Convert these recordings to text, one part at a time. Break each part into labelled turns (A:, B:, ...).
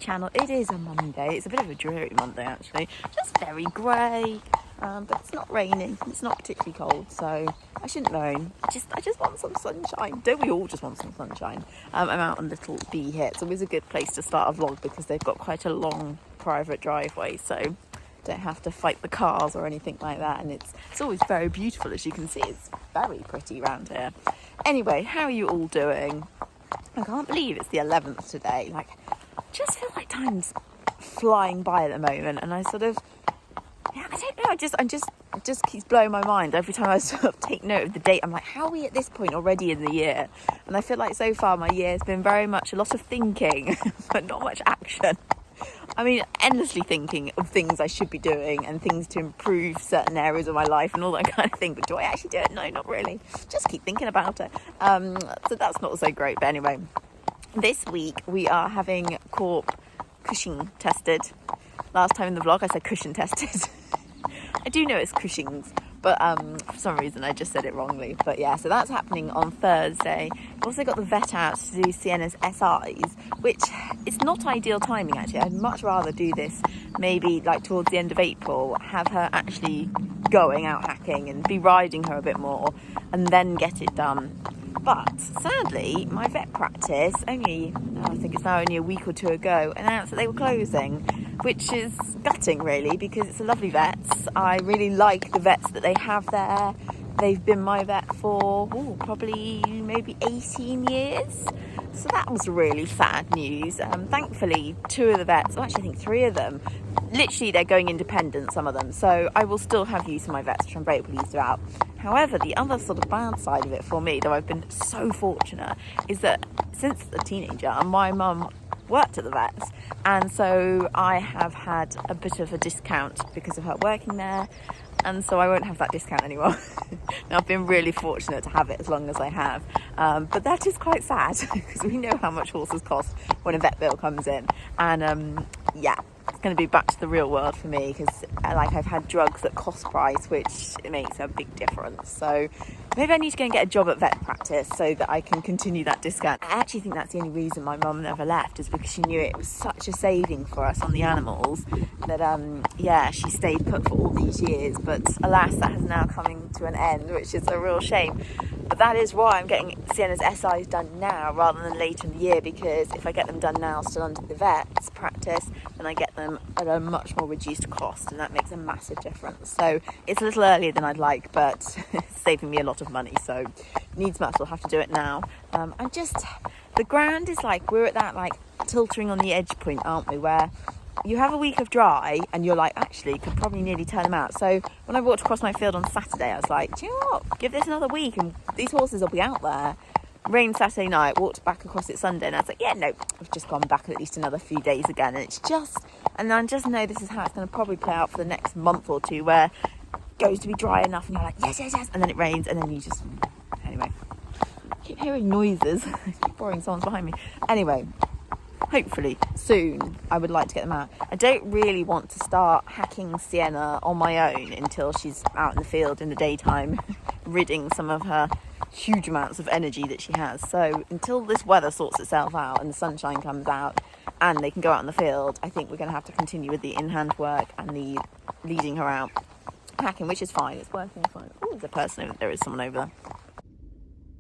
A: channel. It is a Monday. It's a bit of a dreary Monday actually. Just very grey, but it's not raining. It's not particularly cold, so I shouldn't moan. I just want some sunshine. Don't we all just want some sunshine? I'm out on Little Bee here. It's always a good place to start a vlog because they've got quite a long private driveway, so don't have to fight the cars or anything like that, and it's always very beautiful. As you can see, it's very pretty around here. Anyway, how are you all doing? I can't believe it's the 11th today. Like, I just feel like time's flying by at the moment, and I sort of, yeah, I don't know, it just keeps blowing my mind every time I sort of take note of the date. I'm like, how are we at this point already in the year? And I feel like so far my year has been very much a lot of thinking but not much action. I mean, endlessly thinking of things I should be doing and things to improve certain areas of my life and all that kind of thing. But do I actually do it? No, not really. Just keep thinking about it. So that's not so great. But anyway, this week we are having Corp Cushing tested. Last time in the vlog I said cushion tested. I do know it's Cushing's, but for some reason I just said it wrongly. But yeah, so that's happening on Thursday. We've also got the vet out to do Sienna's SIs, which it's not ideal timing actually. I'd much rather do this maybe like towards the end of April, have her actually going out hacking and be riding her a bit more and then get it done. But sadly, my vet practice I think it's now only a week or two ago, announced that they were closing, which is gutting really, because it's a lovely vet. I really like the vets that they have there. They've been my vet for probably maybe 18 years. So that was really sad news. Thankfully, two of the vets, actually I think three of them, literally they're going independent, some of them. So I will still have use of my vets, which I'm very pleased about. However, the other sort of bad side of it for me, though I've been so fortunate, is that since a teenager, my mum worked at the vets, and so I have had a bit of a discount because of her working there, and so I won't have that discount anymore. Now, I've been really fortunate to have it as long as I have, but that is quite sad because we know how much horses cost when a vet bill comes in, and yeah, it's going to be back to the real world for me because like I've had drugs at cost price, which it makes a big difference. So maybe I need to go and get a job at vet practice so that I can continue that discount. I actually think that's the only reason my mum never left, is because she knew it was such a saving for us on the animals that yeah, she stayed put for all these years. But alas, that has now coming to an end, which is a real shame. But that is why I'm getting Sienna's SIs done now rather than later in the year, because if I get them done now still under the vet's practice, then I get them at a much more reduced cost, and that makes a massive difference. So it's a little earlier than I'd like, but it's saving me a lot of money, so needs must, I'll have to do it now. And just the ground is like, we're at that like tilting on the edge point, aren't we, where you have a week of dry and you're like, actually could probably nearly turn them out. So when I walked across my field on Saturday, I was like, do you know what, give this another week and these horses will be out there. Rained Saturday night, walked back across it Sunday, and I was like, yeah, no, I've just gone back at least another few days again. And it's just, and I just know this is how it's going to probably play out for the next month or two, where it goes to be dry enough and you're like, yes, yes, yes, and then it rains, and then you just, anyway, I keep hearing noises. Keep boring, someone's behind me. Anyway, hopefully soon I would like to get them out. I don't really want to start hacking Sienna on my own until she's out in the field in the daytime, ridding some of her huge amounts of energy that she has. So until this weather sorts itself out and the sunshine comes out and they can go out in the field, I think we're going to have to continue with the in-hand work and the leading her out hacking, which is fine. It's working fine. Oh, there's a person over there. Is someone over there.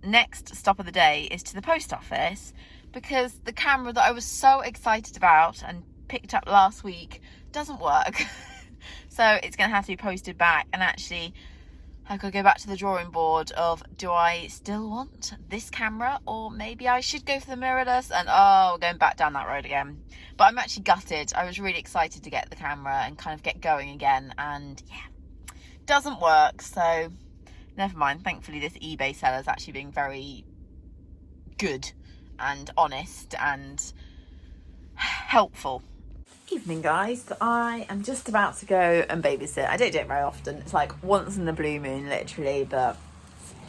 A: Next stop of the day is to the post office, because the camera that I was so excited about and picked up last week doesn't work. So it's going to have to be posted back, and actually I could go back to the drawing board of, do I still want this camera, or maybe I should go for the mirrorless, and we're going back down that road again. But I'm actually gutted. I was really excited to get the camera and kind of get going again, and yeah, doesn't work. So never mind. Thankfully this eBay seller is actually being very good and honest and helpful. Evening guys, I am just about to go and babysit. I don't do it very often, it's like once in the blue moon literally, but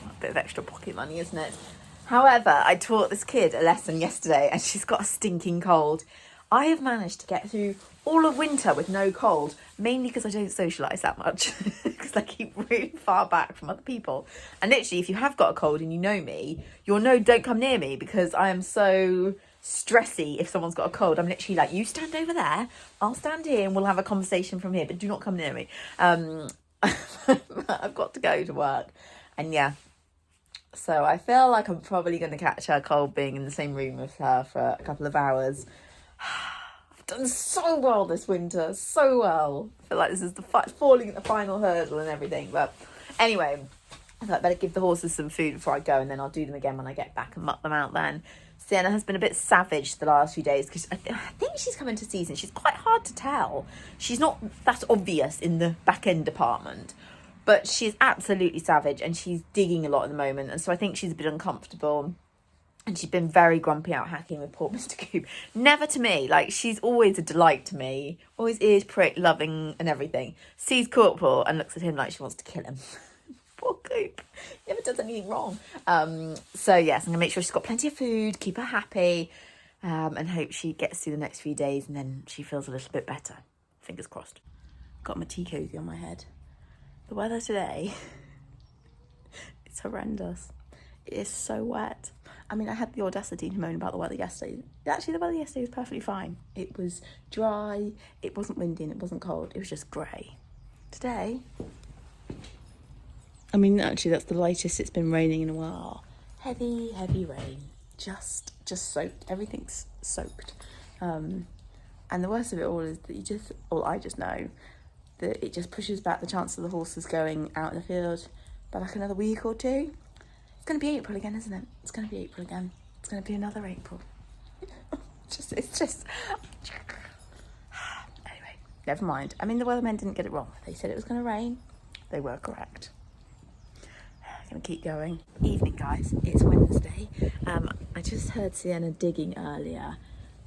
A: a bit of extra pocket money, isn't it? However, I taught this kid a lesson yesterday and she's got a stinking cold. I have managed to get through all of winter with no cold, mainly because I don't socialise that much, because I keep really far back from other people. And literally, if you have got a cold and you know me, you'll know don't come near me, because I am so stressy if someone's got a cold. I'm literally like, you stand over there, I'll stand here and we'll have a conversation from here, but do not come near me. I've got to go to work. And yeah, so I feel like I'm probably going to catch her cold being in the same room with her for a couple of hours. I've done so well this winter, so well. I feel like this is falling at the final hurdle and everything. But anyway, I thought I'd better give the horses some food before I go, and then I'll do them again when I get back and muck them out then. Sienna has been a bit savage the last few days because I think she's come into season. She's quite hard to tell. She's not that obvious in the back end department, but she's absolutely savage and she's digging a lot at the moment. And so I think she's a bit uncomfortable. And she's been very grumpy out hacking with poor Mr. Coop. Never to me. Like, she's always a delight to me. Always ears prick, loving and everything. Sees Corporal and looks at him like she wants to kill him. Poor Coop. He never does anything wrong. So, yes, I'm going to make sure she's got plenty of food, keep her happy, and hope she gets through the next few days and then she feels a little bit better. Fingers crossed. Got my tea cozy on my head. The weather today, it's horrendous. It is so wet. I mean, I had the audacity to moan about the weather yesterday. Actually, the weather yesterday was perfectly fine. It was dry, it wasn't windy and it wasn't cold. It was just grey. Today, I mean, actually, that's the lightest it's been raining in a while. Heavy, heavy rain. Just soaked. Everything's soaked. And the worst of it all is that I just know that it just pushes back the chance of the horses going out in the field by like another week or two. It's going to be April again, isn't it? It's going to be April again. It's going to be another April. It's just... Anyway, never mind. I mean, the weathermen didn't get it wrong. They said it was going to rain. They were correct. I'm going to keep going. Evening, guys. It's Wednesday. I just heard Sienna digging earlier.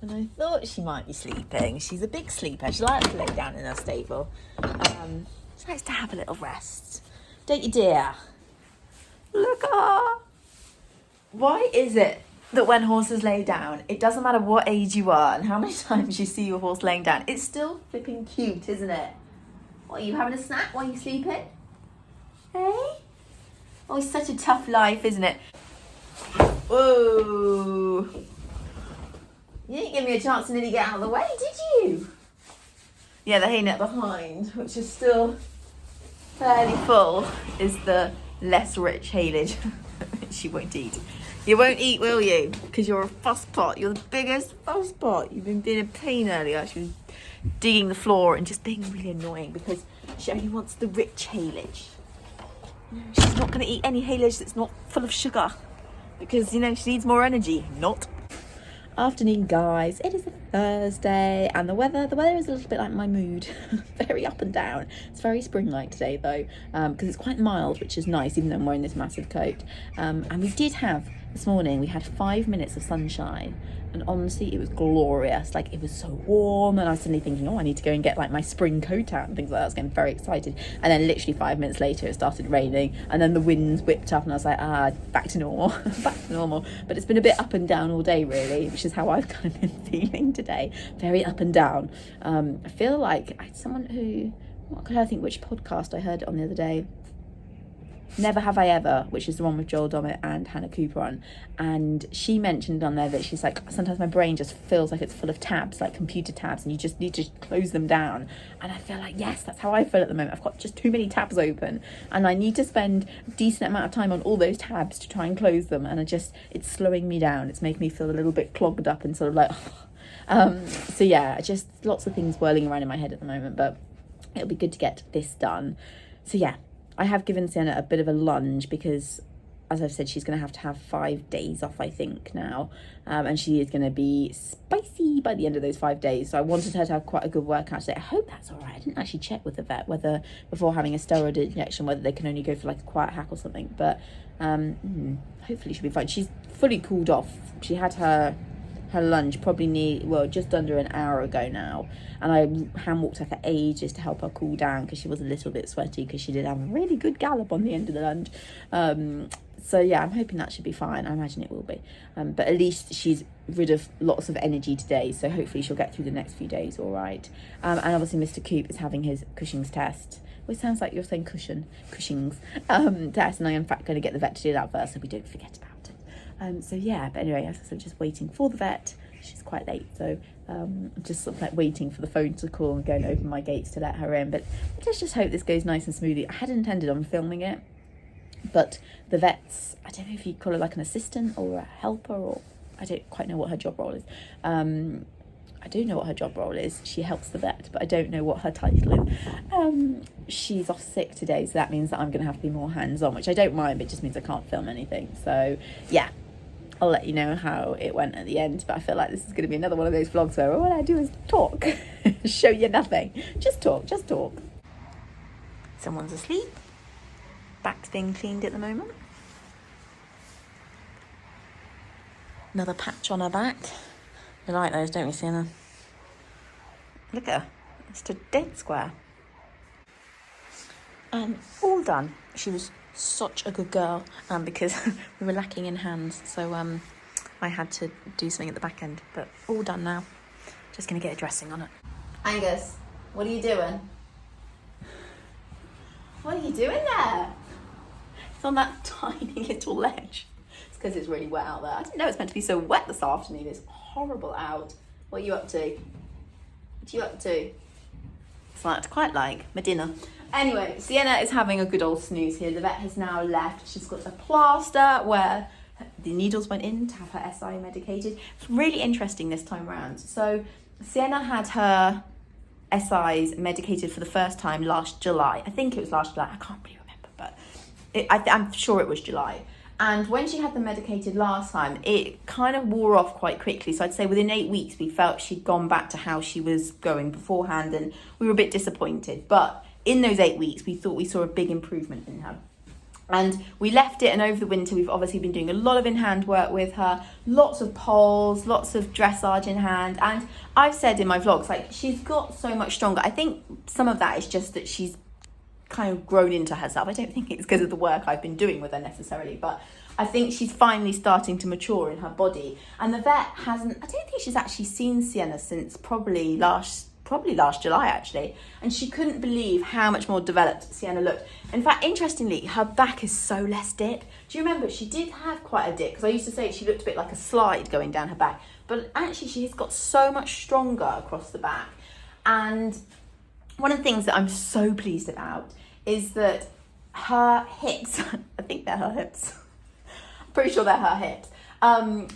A: And I thought she might be sleeping. She's a big sleeper. She likes to lay down in her stable. She likes to have a little rest. Don't you, dear? Look at her. Why is it that when horses lay down, it doesn't matter what age you are and how many times you see your horse laying down, it's still flipping cute, isn't it? What, are you having a snack while you're sleeping? Hey? Oh, it's such a tough life, isn't it? Whoa. You didn't give me a chance to nearly get out of the way, did you? Yeah, the hay net behind, which is still fairly full, is the less rich haylage, which you won't eat. You won't eat, will you? Because you're a fuss pot. You're the biggest fuss pot. You've been being a pain earlier. She was digging the floor and just being really annoying because she only wants the rich haylage. She's not going to eat any haylage that's not full of sugar because, you know, she needs more energy. Not. Afternoon, guys. It is a Thursday and the weather is a little bit like my mood. Very up and down. It's very spring-like today though, because it's quite mild, which is nice even though I'm wearing this massive coat. And we did have this morning, we had 5 minutes of sunshine and honestly it was glorious. Like, it was so warm and I was suddenly thinking, oh, I need to go and get like my spring coat out and things like that. I was getting very excited, and then literally 5 minutes later it started raining and then the winds whipped up and I was like, back to normal. Back to normal. But it's been a bit up and down all day really, which is how I've kind of been feeling today. Very up and down. I feel like someone who, what could I think, which podcast I heard it on the other day, Never Have I Ever, which is the one with Joel Dommett and Hannah Cooper on, and she mentioned on there that she's like, sometimes my brain just feels like it's full of tabs, like computer tabs, and you just need to close them down. And I feel like, yes, that's how I feel at the moment. I've got just too many tabs open and I need to spend a decent amount of time on all those tabs to try and close them, and it's slowing me down. It's making me feel a little bit clogged up and sort of like so yeah, just lots of things whirling around in my head at the moment, but it'll be good to get this done. So yeah, I have given Sienna a bit of a lunge because, as I've said, she's going to have 5 days off, I think, now. And she is going to be spicy by the end of those 5 days. So I wanted her to have quite a good workout today. I hope that's all right. I didn't actually check with the vet whether, before having a steroid injection, whether they can only go for like a quiet hack or something. But hopefully she'll be fine. She's fully cooled off. She had her lunge probably just under an hour ago now, and I hand walked her for ages to help her cool down because she was a little bit sweaty because she did have a really good gallop on the end of the lunge. So yeah, I'm hoping that should be fine. I imagine it will be, but at least she's rid of lots of energy today, so hopefully she'll get through the next few days all right. And obviously Mr. Coop is having his Cushing's test. Well, it sounds like you're saying Cushing's test, and I'm in fact going to get the vet to do that first so we don't forget about it. So yeah, but anyway, as I said, just waiting for the vet she's quite late, so I'm just sort of like waiting for the phone to call and going to open my gates to let her in. But let's just hope this goes nice and smoothly. I had intended on filming it, but the vet's, I don't know if you'd call her like an assistant or a helper, or I don't quite know what her job role is. I do know what her job role is. She helps the vet, but I don't know what her title is. She's off sick today, so that means that I'm going to have to be more hands-on, which I don't mind, but it just means I can't film anything. So, yeah, I'll let you know how it went at the end. But I feel like this is going to be another one of those vlogs where all I do is talk. Show you nothing. Just talk, just talk. Someone's asleep. Back's being cleaned at the moment. Another patch on her back. We like those, don't we, Sienna? Look at her. It's a dead square. All done. She was such a good girl because we were lacking in hands. So I had to do something at the back end. But all done now. Just going to get a dressing on it. Angus, what are you doing? What are you doing there? It's on that tiny little ledge. It's because it's really wet out there. I didn't know it's meant to be so wet this afternoon. It's horrible out. What are you up to? What are you up to? It's like, quite like my dinner. Anyway, Sienna is having a good old snooze here. The vet has now left. She's got a plaster where the needles went in to have her SI medicated. It's really interesting this time around. So Sienna had her SIs medicated for the first time last July. I think it was last July. I can't really remember, but I'm sure it was July. And when she had them medicated last time, it kind of wore off quite quickly. So I'd say within 8 weeks, we felt she'd gone back to how she was going beforehand, and we were a bit disappointed. But in those 8 weeks, we thought we saw a big improvement in her. And we left it, and over the winter, we've obviously been doing a lot of in-hand work with her, lots of poles, lots of dressage in hand. And I've said in my vlogs, like, she's got so much stronger. I think some of that is just that she's kind of grown into herself. I don't think it's because of the work I've been doing with her necessarily, but I think she's finally starting to mature in her body. And the vet I don't think she's actually seen Sienna since probably last July, actually. And she couldn't believe how much more developed Sienna looked. In fact, interestingly, her back is so less dip. Do you remember? She did have quite a dip, because I used to say she looked a bit like a slide going down her back. But actually, she's got so much stronger across the back. And one of the things that I'm so pleased about is that her hips, I think they're her hips, I'm pretty sure they're her hips,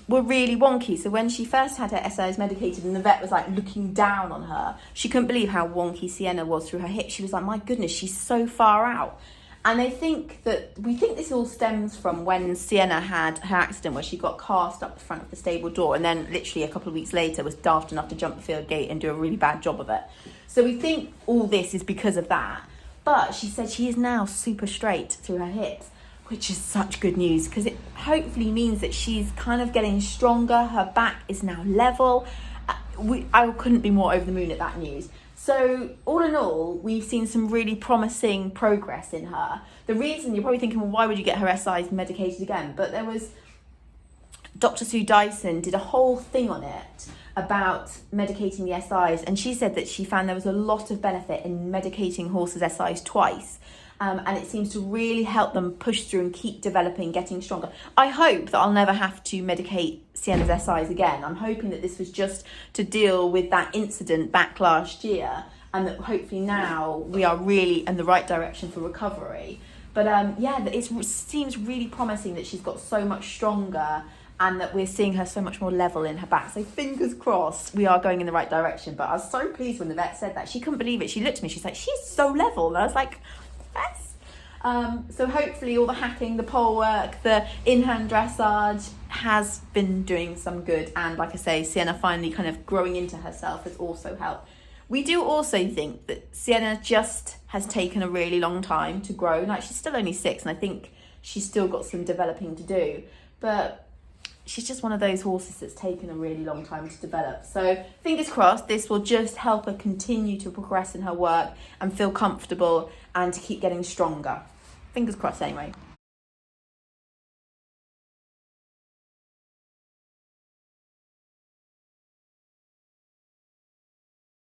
A: were really wonky. So when she first had her SIs medicated and the vet was like looking down on her, she couldn't believe how wonky Sienna was through her hips. She was like, my goodness, she's so far out. And we think this all stems from when Sienna had her accident where she got cast up the front of the stable door, and then literally a couple of weeks later was daft enough to jump the field gate and do a really bad job of it. So we think all this is because of that. But she said she is now super straight through her hips, which is such good news, because it hopefully means that she's kind of getting stronger. Her back is now level. I couldn't be more over the moon at that news. So all in all, we've seen some really promising progress in her. The reason, you're probably thinking, well, why would you get her SIs medicated again? But there was, Dr. Sue Dyson did a whole thing on it about medicating the SIs, and she said that she found there was a lot of benefit in medicating horses' SIs twice. And it seems to really help them push through and keep developing, getting stronger. I hope that I'll never have to medicate Sienna's SIs again. I'm hoping that this was just to deal with that incident back last year, and that hopefully now we are really in the right direction for recovery. But it seems really promising that she's got so much stronger, and that we're seeing her so much more level in her back. So fingers crossed we are going in the right direction. But I was so pleased when the vet said that. She couldn't believe it. She looked at me, she's like, she's so level. And I was like, yes. So hopefully all the hacking, the pole work, the in-hand dressage has been doing some good. And like I say, Sienna finally kind of growing into herself has also helped. We do also think that Sienna just has taken a really long time to grow. Like, she's still only 6, and I think she's still got some developing to do. But she's just one of those horses that's taken a really long time to develop. So fingers crossed, this will just help her continue to progress in her work and feel comfortable and to keep getting stronger. Fingers crossed anyway.